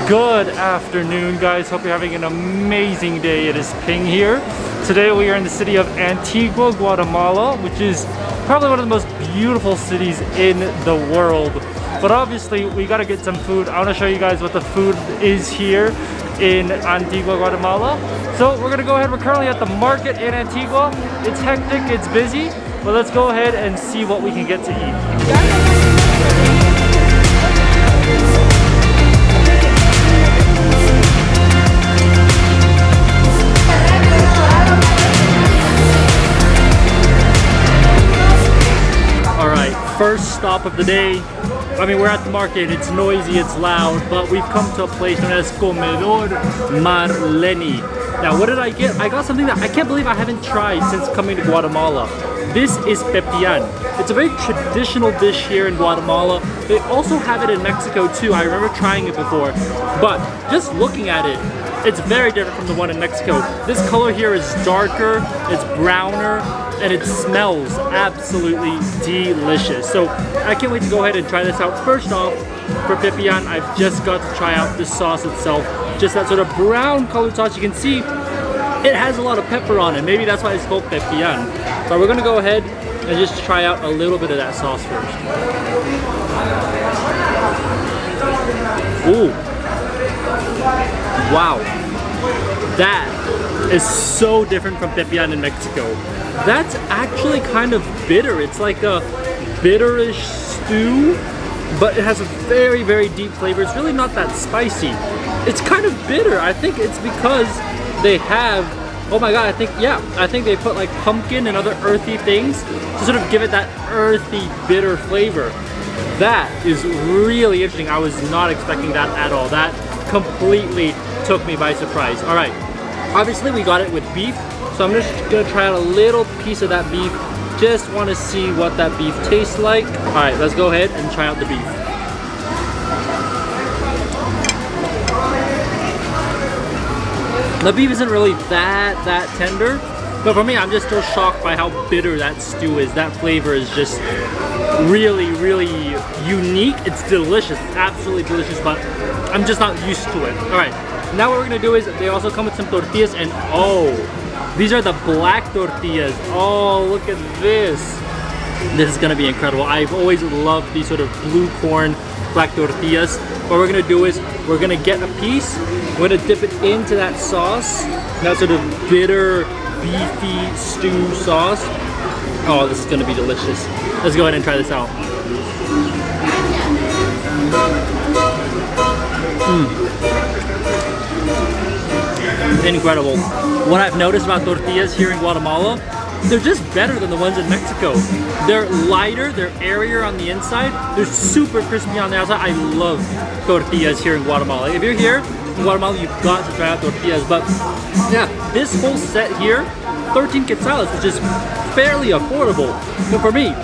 Good afternoon, guys. Hope you're having an amazing day. It is Ping here. Today we are in the city of Antigua, Guatemala, which is probably one of the most beautiful cities in the world. But obviously we gotta get some food. I want to show you guys what the food is here in Antigua, Guatemala. So we're gonna go ahead. We're currently at the market in Antigua. It's hectic, it's busy, but let's go ahead and see what we can get to eat. First stop of the day. I mean, we're at the market, it's noisy, it's loud, but we've come to a place known as Comedor Marleni. Now, what did I get? I got something that I can't believe I haven't tried since coming to Guatemala. This is Pepián. It's a very traditional dish here in Guatemala. They also have it in Mexico too. I remember trying it before, but just looking at it, it's very different from the one in Mexico. This color here is darker, it's browner, and it smells absolutely delicious. So I can't wait to go ahead and try this out. First off, for Pepián, I've just got to try out the sauce itself. Just that sort of brown colored sauce. You can see it has a lot of pepper on it. Maybe that's why it's called Pepián. So we're gonna go ahead and just try out a little bit of that sauce first. Ooh. Wow. That is so different from Pepián in Mexico. That's actually kind of bitter. It's like a bitterish stew, but it has a very, very deep flavor. It's really not that spicy. It's kind of bitter. I think it's because they have, oh my god, I think they put like pumpkin and other earthy things to sort of give it that earthy, bitter flavor. That is really interesting. I was not expecting that at all. That completely took me by surprise. All right, obviously we got it with beef. So I'm just gonna try out a little piece of that beef. Just want to see what that beef tastes like. All right, let's go ahead and try out the beef. The beef isn't really that tender, but for me, I'm just still shocked by how bitter that stew is. That flavor is just really, really unique. It's delicious, it's absolutely delicious, but I'm just not used to it. All right, now what we're gonna do is they also come with some tortillas, and oh, these are the black tortillas. Oh, look at this. This is gonna be incredible. I've always loved these sort of blue corn black tortillas. What we're gonna do is we're gonna get a piece, we're gonna dip it into that sauce, that sort of bitter, beefy stew sauce. Oh, this is gonna be delicious. Let's go ahead and try this out. Incredible. What I've noticed about tortillas here in Guatemala, they're just better than the ones in Mexico. They're lighter, they're airier on the inside, they're super crispy on the outside. I love tortillas here in Guatemala. If you're here in Guatemala, you've got to try out tortillas. But yeah, this whole set here, 13 quetzales, which is fairly affordable. But for me,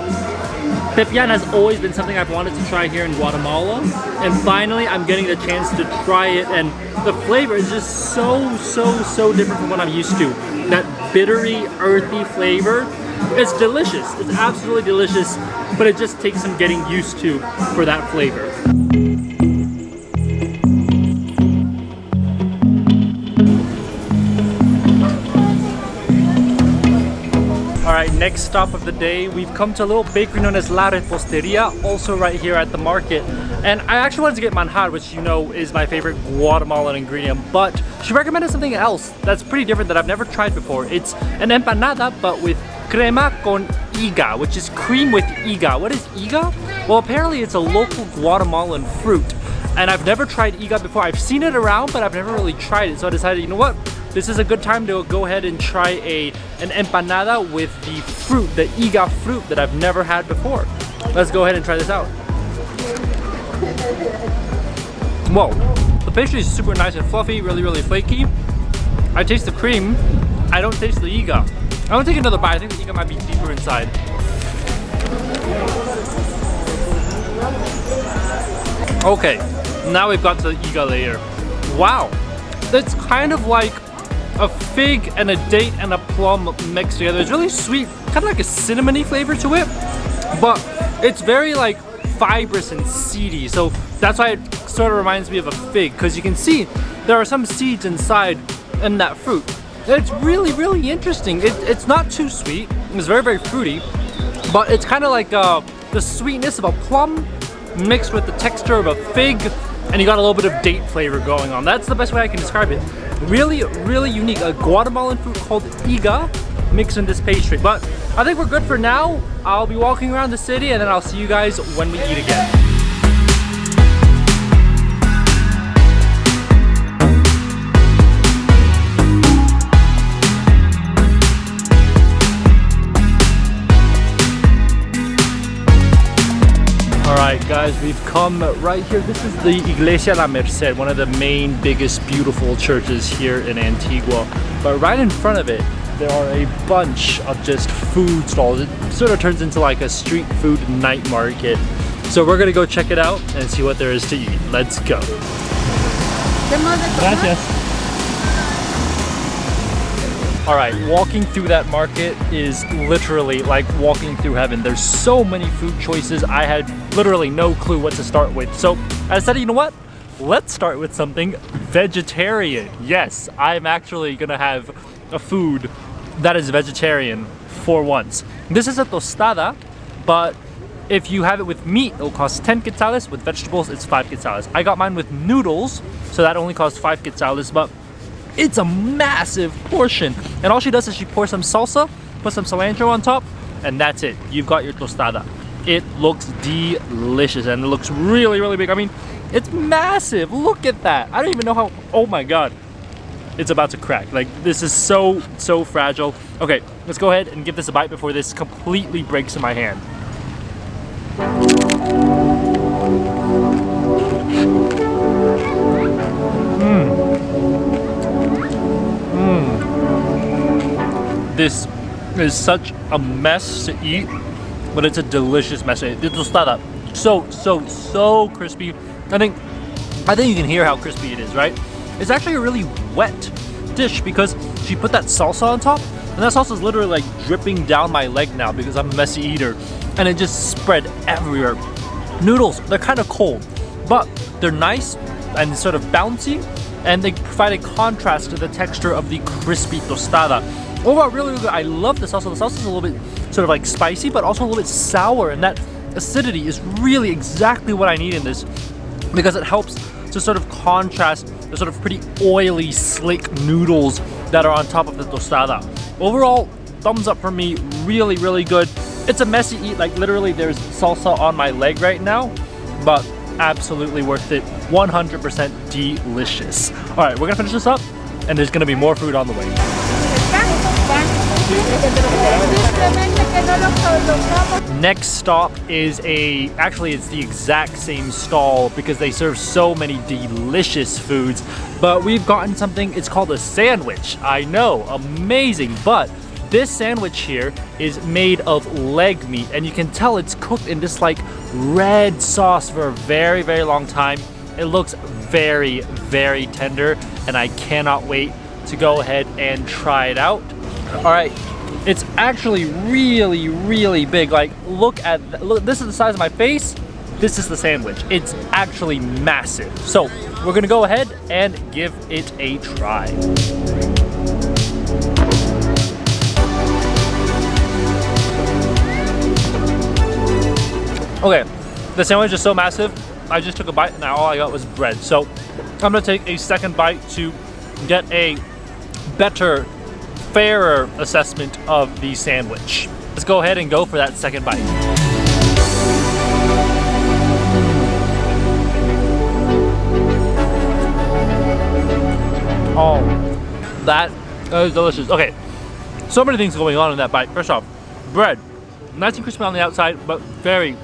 Pepián has always been something I've wanted to try here in Guatemala, and finally I'm getting the chance to try it, and the flavor is just so different from what I'm used to. That bittery, earthy flavor, it's delicious. It's absolutely delicious, but it just takes some getting used to for that flavor. Alright, next stop of the day, we've come to a little bakery known as La Reposteria, also right here at the market. And I actually wanted to get manjar, which you know is my favorite Guatemalan ingredient, but she recommended something else that's pretty different that I've never tried before. It's an empanada, but with crema con higa, which is cream with higa. What is higa? Well, apparently it's a local Guatemalan fruit, and I've never tried higa before. I've seen it around, but I've never really tried it, so I decided, you know what? This is a good time to go ahead and try an empanada with the fruit, the higa fruit that I've never had before. Let's go ahead and try this out. Whoa, the pastry is super nice and fluffy, really flaky. I taste the cream, I don't taste the higa. I want to take another bite. I think the higa might be deeper inside. Okay, now we've got the higa layer. Wow, it's kind of like a fig and a date and a plum mixed together. It's really sweet, kind of like a cinnamony flavor to it, but it's very like fibrous and seedy. So that's why it sort of reminds me of a fig, because you can see there are some seeds inside in that fruit. It's really, really interesting. It's not too sweet. It's very, very fruity, but it's kind of like the sweetness of a plum mixed with the texture of a fig, and you got a little bit of date flavor going on. That's the best way I can describe it. Really, really unique. A Guatemalan fruit called iga mixed in this pastry. But I think we're good for now. I'll be walking around the city and then I'll see you guys when we eat again. Alright guys, we've come right here. This is the Iglesia La Merced, one of the main, biggest, beautiful churches here in Antigua. But right in front of it, there are a bunch of just food stalls. It sort of turns into like a street food night market. So we're gonna go check it out and see what there is to eat. Let's go. Gracias. Alright, walking through that market is literally like walking through heaven. There's so many food choices. I had literally no clue what to start with. So I decided, you know what? Let's start with something vegetarian. Yes, I'm actually gonna have a food that is vegetarian for once. This is a tostada, but if you have it with meat, it'll cost 10 quetzales. With vegetables, it's 5 quetzales. I got mine with noodles, so that only costs 5 quetzales, but it's a massive portion. And all she does is she pours some salsa, put some cilantro on top, and that's it. You've got your tostada. It looks delicious and it looks really, really big. I mean, it's massive. Look at that. I don't even know how, oh my God. It's about to crack. Like, this is so, so fragile. Okay, let's go ahead and give this a bite before this completely breaks in my hand. This is such a mess to eat, but it's a delicious mess. The tostada, so crispy. I think you can hear how crispy it is, right? It's actually a really wet dish because she put that salsa on top, and that salsa is literally like dripping down my leg now because I'm a messy eater, and it just spread everywhere. Noodles, they're kind of cold, but they're nice and sort of bouncy, and they provide a contrast to the texture of the crispy tostada. Overall, really, really good. I love the salsa. The salsa is a little bit sort of like spicy, but also a little bit sour, and that acidity is really exactly what I need in this because it helps to sort of contrast the sort of pretty oily, slick noodles that are on top of the tostada. Overall, thumbs up for me. Really, really good. It's a messy eat. Like, literally, there's salsa on my leg right now, but absolutely worth it. 100% delicious. All right, we're gonna finish this up, and there's gonna be more food on the way. Next stop is actually it's the exact same stall because they serve so many delicious foods, but we've gotten something, it's called a sandwich. I know, amazing, but this sandwich here is made of leg meat, and you can tell it's cooked in this like red sauce for a very, very long time. It looks very, very tender, and I cannot wait to go ahead and try it out. All right, it's actually really, really big. Like, look, this is the size of my face. This is the sandwich. It's actually massive. So we're gonna go ahead and give it a try. Okay, the sandwich is so massive. I just took a bite and all I got was bread. So I'm gonna take a second bite to get a better, fairer assessment of the sandwich. Let's go ahead and go for that second bite. Oh, that is delicious. Okay, so many things going on in that bite. First off, bread, nice and crispy on the outside, but very,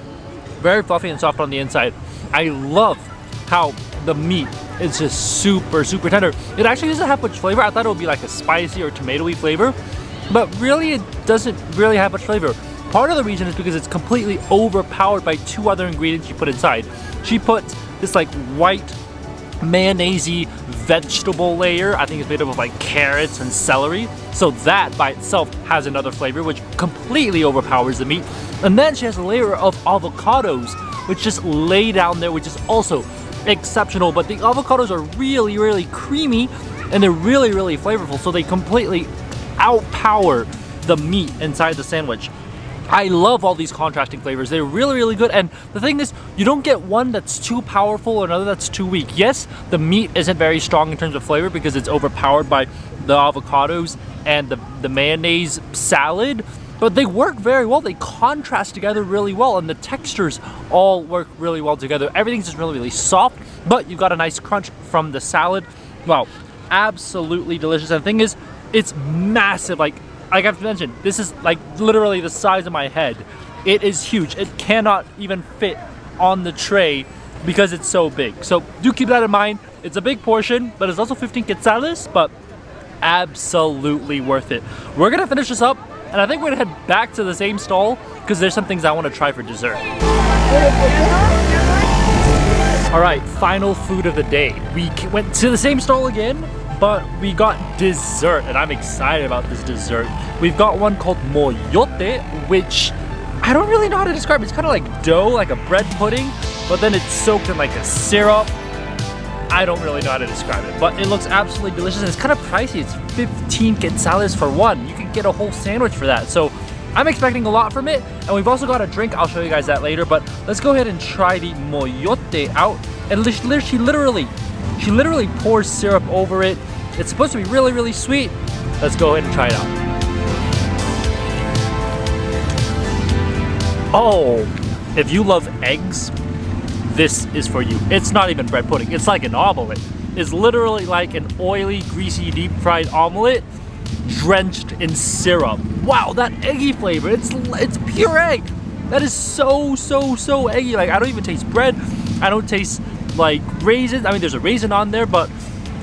very fluffy and soft on the inside. I love how the meat is just super, super tender. It actually doesn't have much flavor. I thought it would be like a spicy or tomatoey flavor, but really it doesn't really have much flavor. Part of the reason is because it's completely overpowered by two other ingredients she put inside. She put this like white mayonnaise-y vegetable layer. I think it's made up of like carrots and celery. So that by itself has another flavor which completely overpowers the meat. And then she has a layer of avocados, which just lay down there, which is also exceptional. But the avocados are really, really creamy and they're really, really flavorful. So they completely outpower the meat inside the sandwich. I love all these contrasting flavors. They're really, really good. And the thing is, you don't get one that's too powerful or another that's too weak. Yes, the meat isn't very strong in terms of flavor because it's overpowered by the avocados and the mayonnaise salad, but they work very well. They contrast together really well, and the textures all work really well together. Everything's just really, really soft, but you got a nice crunch from the salad. Wow, absolutely delicious. And the thing is, it's massive. Like I've mentioned, this is like literally the size of my head. It is huge. It cannot even fit on the tray because it's so big. So do keep that in mind. It's a big portion, but it's also 15 quetzales, but absolutely worth it. We're gonna finish this up, and I think we're gonna head back to the same stall because there's some things I want to try for dessert. All right, final food of the day. We went to the same stall again, but we got dessert, and I'm excited about this dessert. We've got one called Mollote, which I don't really know how to describe. It's kind of like dough, like a bread pudding, but then it's soaked in like a syrup. I don't really know how to describe it, but it looks absolutely delicious, and it's kind of pricey. It's 15 quetzales for one. You can get a whole sandwich for that. So I'm expecting a lot from it, and we've also got a drink. I'll show you guys that later, but let's go ahead and try the Mollote out. And she literally pours syrup over it. It's supposed to be really, really sweet. Let's go ahead and try it out. Oh, if you love eggs, this is for you. It's not even bread pudding. It's like an omelet. It's literally like an oily, greasy, deep fried omelet drenched in syrup. Wow, that eggy flavor. It's pure egg. That is so eggy. Like, I don't even taste bread. I don't taste like raisins. I mean, there's a raisin on there, but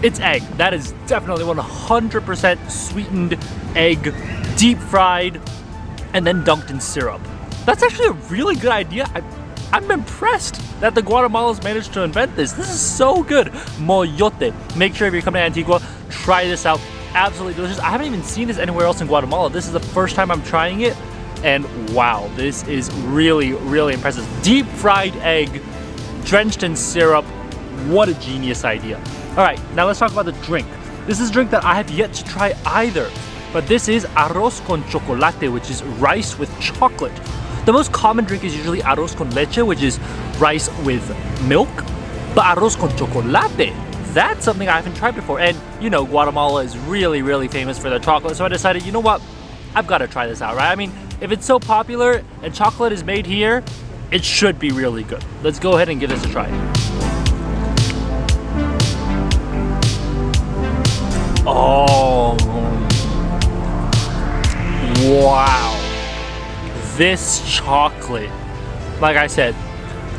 it's egg. That is definitely 100% sweetened egg, deep fried, and then dunked in syrup. That's actually a really good idea. I'm impressed that the Guatemalans managed to invent this. This is so good. Mollote. Make sure if you're coming to Antigua, try this out. Absolutely delicious. I haven't even seen this anywhere else in Guatemala. This is the first time I'm trying it, and wow, this is really, really impressive. Deep fried egg, drenched in syrup. What a genius idea. All right, now let's talk about the drink. This is a drink that I have yet to try either, but this is arroz con chocolate, which is rice with chocolate. The most common drink is usually arroz con leche, which is rice with milk, but arroz con chocolate, that's something I haven't tried before. And you know, Guatemala is really, really famous for their chocolate, so I decided, you know what, I've got to try this out, right? I mean, if it's so popular and chocolate is made here, it should be really good. Let's go ahead and give this a try. Oh, wow. This chocolate, like I said,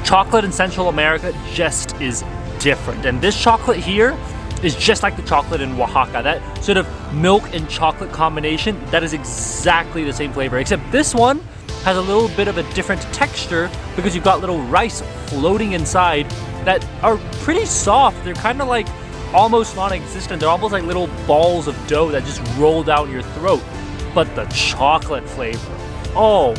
chocolate in Central America just is different. And this chocolate here is just like the chocolate in Oaxaca. That sort of milk and chocolate combination, that is exactly the same flavor, except this one has a little bit of a different texture because you've got little rice floating inside that are pretty soft. They're kind of like almost non-existent. They're almost like little balls of dough that just roll down your throat. But the chocolate flavor, oh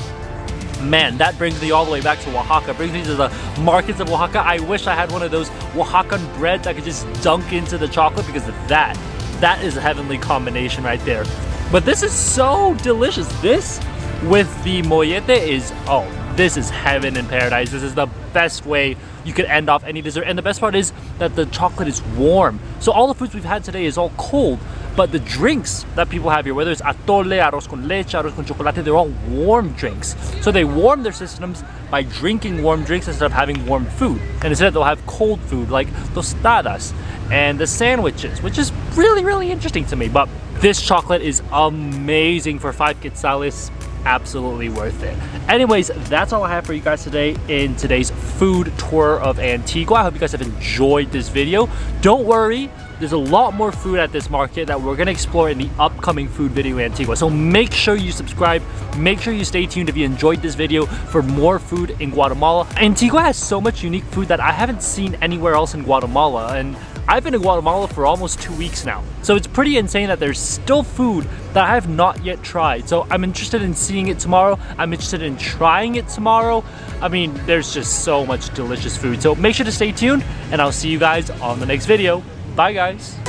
man, that brings me all the way back to Oaxaca. Brings me to the markets of Oaxaca. I wish I had one of those Oaxacan bread that could just dunk into the chocolate, because that is a heavenly combination right there. But this is so delicious. This with the mollete is, oh, this is heaven in paradise. This is the best way you could end off any dessert. And the best part is that the chocolate is warm. So all the foods we've had today is all cold, but the drinks that people have here, whether it's atole, arroz con leche, arroz con chocolate, they're all warm drinks. So they warm their systems by drinking warm drinks instead of having warm food. And instead they'll have cold food like tostadas and the sandwiches, which is really, really interesting to me. But this chocolate is amazing for 5 quetzales. Absolutely worth it. Anyways, that's all I have for you guys today in today's food tour of Antigua. I hope you guys have enjoyed this video. Don't worry, there's a lot more food at this market that we're gonna explore in the upcoming food video in Antigua. So make sure you subscribe, make sure you stay tuned if you enjoyed this video for more food in Guatemala. Antigua has so much unique food that I haven't seen anywhere else in Guatemala, and I've been in Guatemala for almost 2 weeks now. So it's pretty insane that there's still food that I have not yet tried. So I'm interested in seeing it tomorrow. I'm interested in trying it tomorrow. I mean, there's just so much delicious food. So make sure to stay tuned and I'll see you guys on the next video. Bye guys.